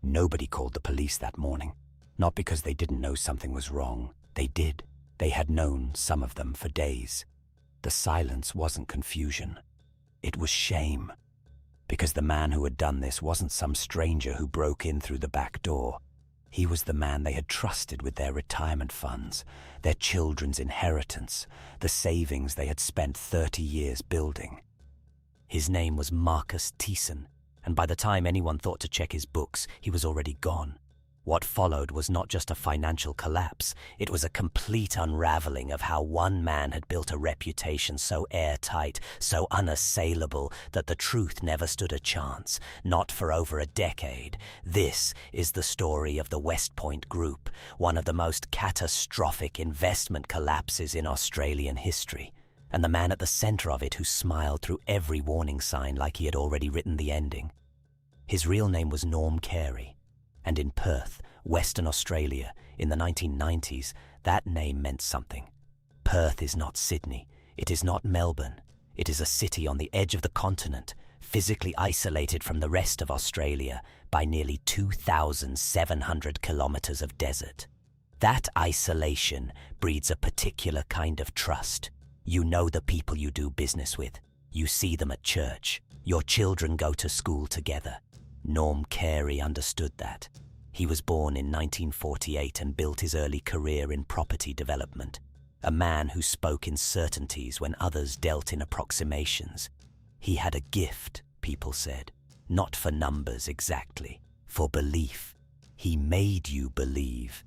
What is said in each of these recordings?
Nobody called the police that morning. Not because they didn't know something was wrong. They did. They had known, some of them, for days. The silence wasn't confusion. It was shame. Because the man who had done this wasn't some stranger who broke in through the back door. He was the man they had trusted with their retirement funds, their children's inheritance, the savings they had spent 30 years building. His name was Marcus Thiessen, and by the time anyone thought to check his books, he was already gone. What followed was not just a financial collapse, it was a complete unraveling of how one man had built a reputation so airtight, so unassailable, that the truth never stood a chance, not for over a decade. This is the story of the Westpoint Group, one of the most catastrophic investment collapses in Australian history, and the man at the center of it who smiled through every warning sign like he had already written the ending. His real name was Norm Carey. And in Perth, Western Australia, in the 1990s, that name meant something. Perth is not Sydney. It is not Melbourne. It is a city on the edge of the continent, physically isolated from the rest of Australia by nearly 2,700 kilometers of desert. That isolation breeds a particular kind of trust. You know the people you do business with. You see them at church. Your children go to school together. Norm Carey understood that. He was born in 1948 and built his early career in property development. A man who spoke in certainties when others dealt in approximations. He had a gift, people said, not for numbers exactly, for belief. He made you believe.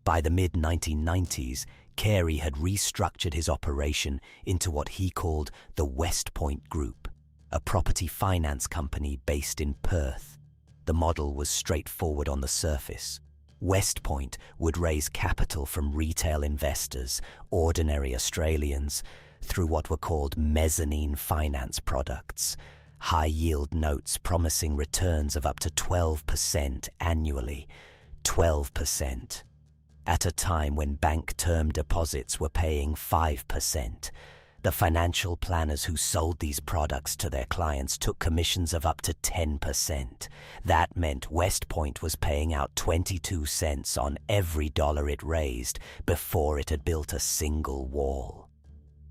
By the mid-1990s, Carey had restructured his operation into what he called the Westpoint Group, a property finance company based in Perth. The model was straightforward on the surface. Westpoint would raise capital from retail investors, ordinary Australians, through what were called mezzanine finance products, high-yield notes promising returns of up to 12% annually. 12%. At a time when bank term deposits were paying 5%. The financial planners who sold these products to their clients took commissions of up to 10%. That meant Westpoint was paying out 22 cents on every dollar it raised before it had built a single wall.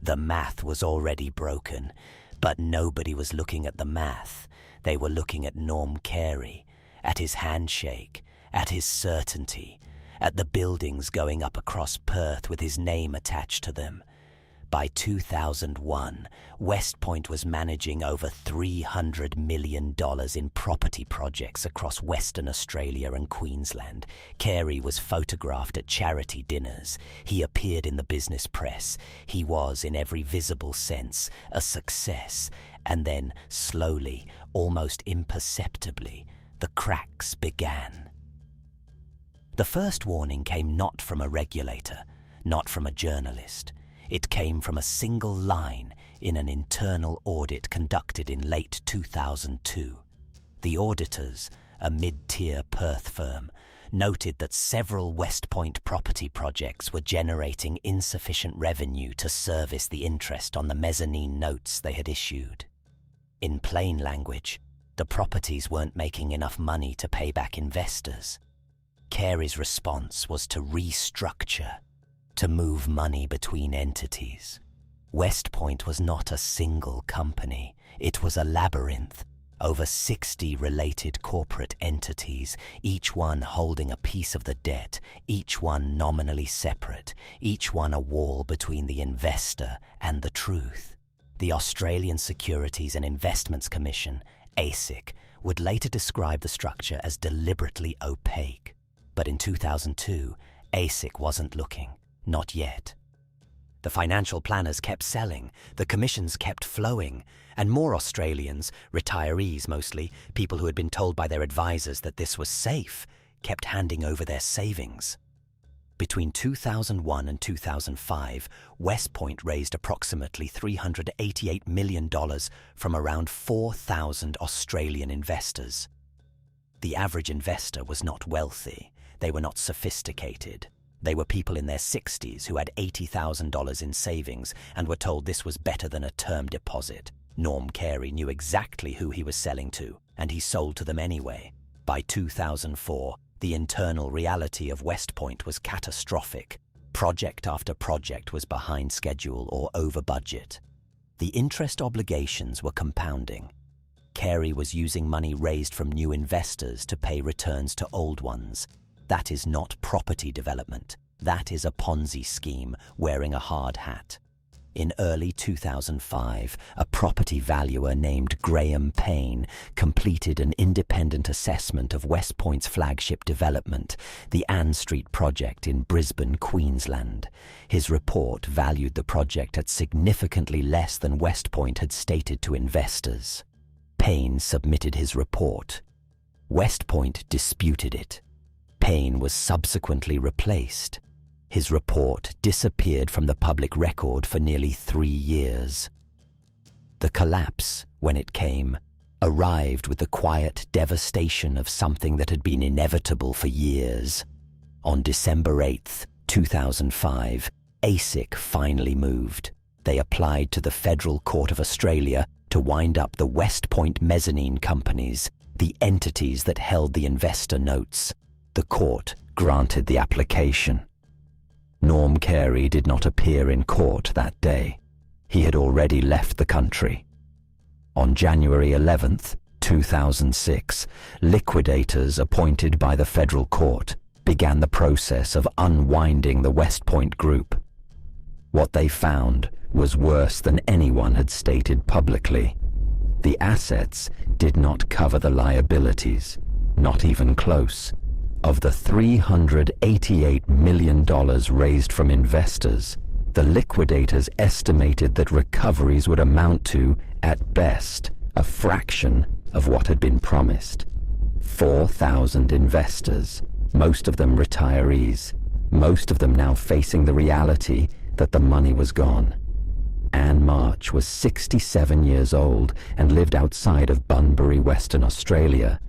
The math was already broken, but nobody was looking at the math. They were looking at Norm Carey, at his handshake, at his certainty, at the buildings going up across Perth with his name attached to them. By 2001, Westpoint was managing over $300 million in property projects across Western Australia and Queensland. Carey was photographed at charity dinners. He appeared in the business press. He was, in every visible sense, a success. And then, slowly, almost imperceptibly, the cracks began. The first warning came not from a regulator, not from a journalist. It came from a single line in an internal audit conducted in late 2002. The auditors, a mid-tier Perth firm, noted that several Westpoint property projects were generating insufficient revenue to service the interest on the mezzanine notes they had issued. In plain language, the properties weren't making enough money to pay back investors. Carey's response was to restructure, to move money between entities. Westpoint was not a single company. It was a labyrinth. Over 60 related corporate entities, each one holding a piece of the debt, each one nominally separate, each one a wall between the investor and the truth. The Australian Securities and Investments Commission, ASIC, would later describe the structure as deliberately opaque. But in 2002, ASIC wasn't looking. Not yet. The financial planners kept selling, the commissions kept flowing, and more Australians, retirees mostly, people who had been told by their advisors that this was safe, kept handing over their savings. Between 2001 and 2005, Westpoint raised approximately $388 million from around 4,000 Australian investors. The average investor was not wealthy. They were not sophisticated. They were people in their 60s who had $80,000 in savings and were told this was better than a term deposit. Norm Carey knew exactly who he was selling to, and he sold to them anyway. By 2004, the internal reality of Westpoint was catastrophic. Project after project was behind schedule or over budget. The interest obligations were compounding. Carey was using money raised from new investors to pay returns to old ones. That is not property development. That is a Ponzi scheme wearing a hard hat. In early 2005, a property valuer named Graham Payne completed an independent assessment of Westpoint's flagship development, the Ann Street project in Brisbane, Queensland. His report valued the project at significantly less than Westpoint had stated to investors. Payne submitted his report. Westpoint disputed it. Payne was subsequently replaced. His report disappeared from the public record for nearly 3 years. The collapse, when it came, arrived with the quiet devastation of something that had been inevitable for years. On December 8, 2005, ASIC finally moved. They applied to the Federal Court of Australia to wind up the Westpoint mezzanine companies, the entities that held the investor notes. The court granted the application. Norm Carey did not appear in court that day. He had already left the country. On January 11, 2006, liquidators appointed by the federal court began the process of unwinding the Westpoint Group. What they found was worse than anyone had stated publicly. The assets did not cover the liabilities, not even close. Of the $388 million raised from investors, the liquidators estimated that recoveries would amount to, at best, a fraction of what had been promised. 4,000 investors, most of them retirees, most of them now facing the reality that the money was gone. Anne March was 67 years old and lived outside of Bunbury, Western Australia.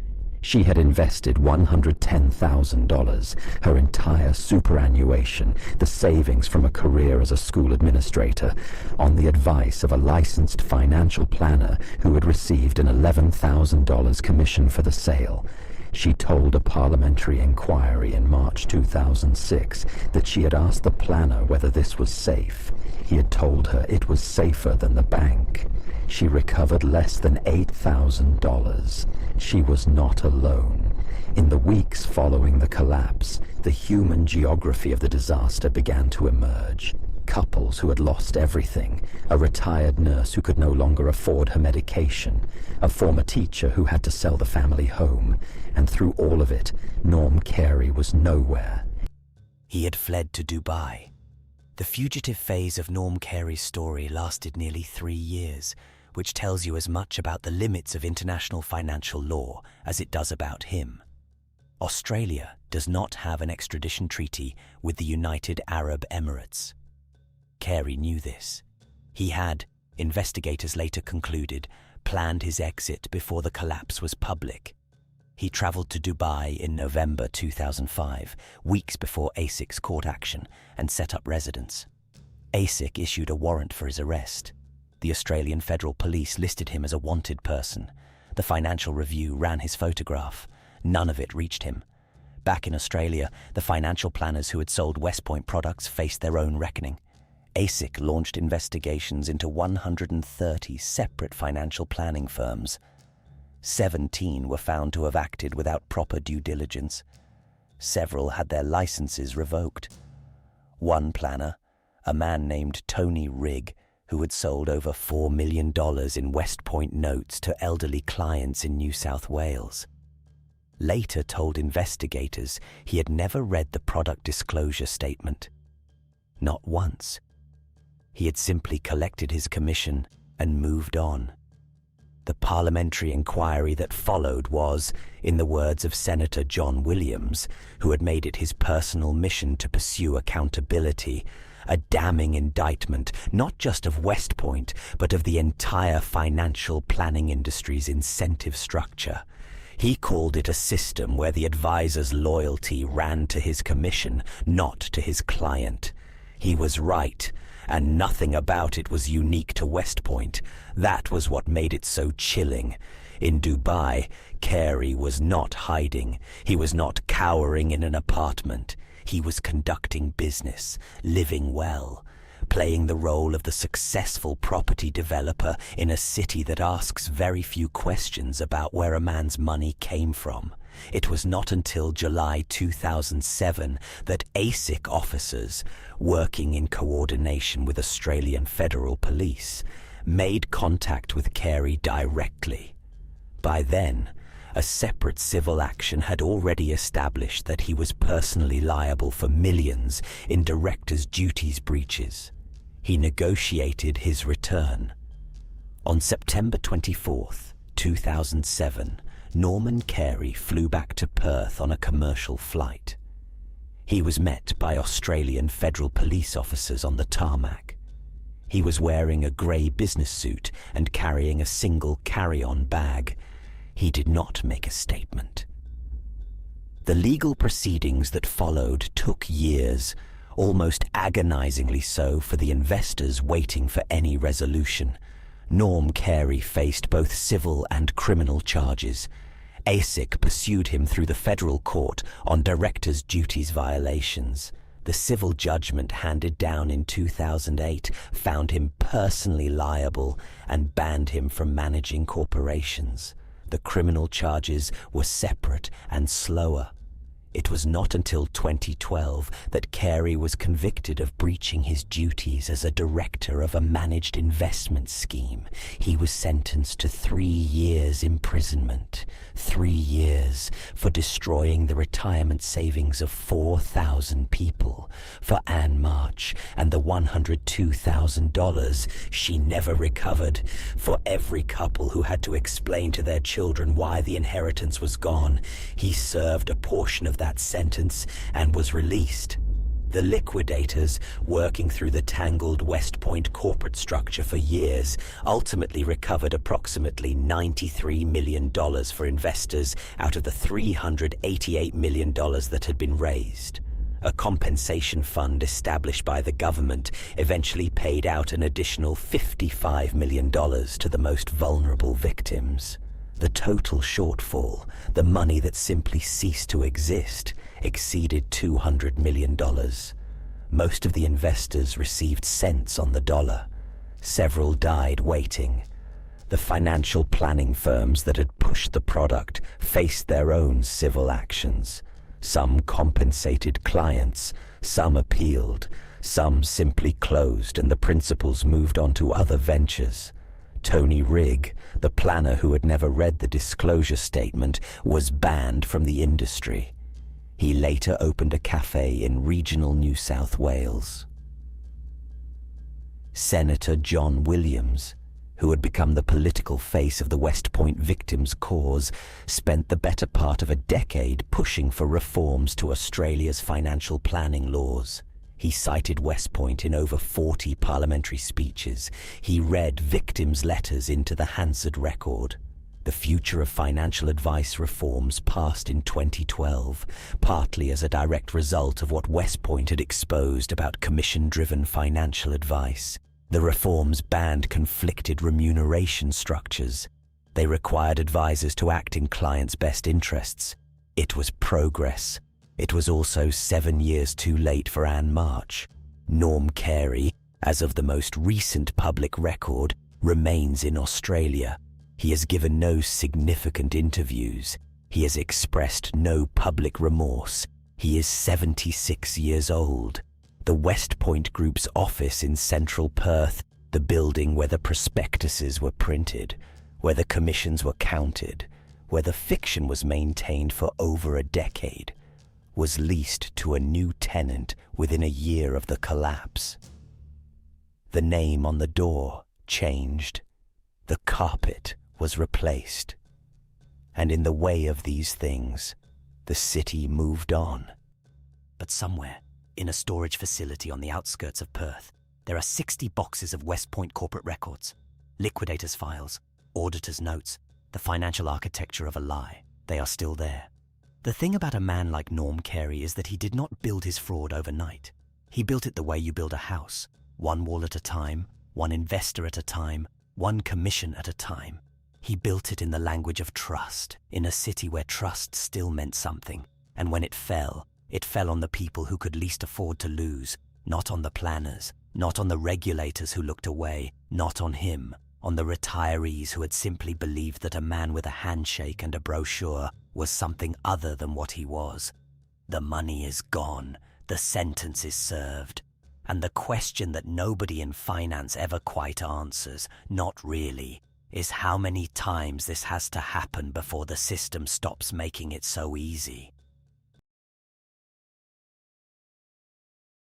She had invested $110,000, her entire superannuation, the savings from a career as a school administrator, on the advice of a licensed financial planner who had received an $11,000 commission for the sale. She told a parliamentary inquiry in March 2006 that she had asked the planner whether this was safe. He had told her it was safer than the bank. She recovered less than $8,000. She was not alone. In the weeks following the collapse, the human geography of the disaster began to emerge. Couples who had lost everything, a retired nurse who could no longer afford her medication, a former teacher who had to sell the family home, and through all of it, Norm Carey was nowhere. He had fled to Dubai. The fugitive phase of Norm Carey's story lasted nearly 3 years, which tells you as much about the limits of international financial law as it does about him. Australia does not have an extradition treaty with the United Arab Emirates. Carey knew this. He had, investigators later concluded, planned his exit before the collapse was public. He travelled to Dubai in November 2005, weeks before ASIC's court action, and set up residence. ASIC issued a warrant for his arrest. The Australian Federal Police listed him as a wanted person. The Financial Review ran his photograph. None of it reached him. Back in Australia, the financial planners who had sold Westpoint products faced their own reckoning. ASIC launched investigations into 130 separate financial planning firms. 17 were found to have acted without proper due diligence. Several had their licenses revoked. One planner, a man named Tony Rigg, who had sold over $4 million in Westpoint notes to elderly clients in New South Wales, later told investigators he had never read the product disclosure statement. Not once. He had simply collected his commission and moved on. The parliamentary inquiry that followed was, in the words of Senator John Williams, who had made it his personal mission to pursue accountability, a damning indictment not just of Westpoint, but of the entire financial planning industry's incentive structure. He called it a system where the advisor's loyalty ran to his commission, not to his client. He was right, and nothing about it was unique to Westpoint. That was what made it so chilling. In Dubai, Carey was not hiding. He was not cowering in an apartment. He was conducting business, living well, playing the role of the successful property developer in a city that asks very few questions about where a man's money came from. It was not until July 2007 that ASIC officers, working in coordination with Australian Federal Police, made contact with Carey directly. By then, a separate civil action had already established that he was personally liable for millions in director's duties breaches. He negotiated his return. On September 24, 2007, Norman Carey flew back to Perth on a commercial flight. He was met by Australian Federal Police officers on the tarmac. He was wearing a grey business suit and carrying a single carry-on bag. He did not make a statement. The legal proceedings that followed took years, almost agonizingly so for the investors waiting for any resolution. Norm Carey faced both civil and criminal charges. ASIC pursued him through the federal court on director's duties violations. The civil judgment handed down in 2008 found him personally liable and banned him from managing corporations. The criminal charges were separate and slower. It was not until 2012 that Carey was convicted of breaching his duties as a director of a managed investment scheme. He was sentenced to 3 years imprisonment. 3 years for destroying the retirement savings of 4,000 people. For Anne March and the $102,000 she never recovered. For every couple who had to explain to their children why the inheritance was gone. He served a portion of that sentence and was released. The liquidators, working through the tangled Westpoint corporate structure for years, ultimately recovered approximately $93 million for investors out of the $388 million that had been raised. A compensation fund established by the government eventually paid out an additional $55 million to the most vulnerable victims. The total shortfall, the money that simply ceased to exist, exceeded $200 million. Most of the investors received cents on the dollar. Several died waiting. The financial planning firms that had pushed the product faced their own civil actions. Some compensated clients, some appealed, some simply closed and the principals moved on to other ventures. Tony Rigg, the planner who had never read the disclosure statement, was banned from the industry. He later opened a cafe in regional New South Wales. Senator John Williams, who had become the political face of the Westpoint victims' cause, spent the better part of a decade pushing for reforms to Australia's financial planning laws. He cited Westpoint in over 40 parliamentary speeches. He read victims' letters into the Hansard record. The future of financial advice reforms passed in 2012, partly as a direct result of what Westpoint had exposed about commission-driven financial advice. The reforms banned conflicted remuneration structures. They required advisors to act in clients' best interests. It was progress. It was also 7 years too late for Anne March. Norm Carey, as of the most recent public record, remains in Australia. He has given no significant interviews. He has expressed no public remorse. He is 76 years old. The Westpoint Group's office in central Perth, the building where the prospectuses were printed, where the commissions were counted, where the fiction was maintained for over a decade, was leased to a new tenant within a year of the collapse. The name on the door changed. The carpet was replaced. And in the way of these things, the city moved on. But somewhere, in a storage facility on the outskirts of Perth, there are 60 boxes of Westpoint corporate records, liquidators' files, auditors' notes, the financial architecture of a lie. They are still there. The thing about a man like Norm Carey is that he did not build his fraud overnight. He built it the way you build a house, one wall at a time, one investor at a time, one commission at a time. He built it in the language of trust, in a city where trust still meant something, and when it fell on the people who could least afford to lose, not on the planners, not on the regulators who looked away, not on him, on the retirees who had simply believed that a man with a handshake and a brochure was something other than what he was. The money is gone, the sentence is served, and the question that nobody in finance ever quite answers, not really, is how many times this has to happen before the system stops making it so easy.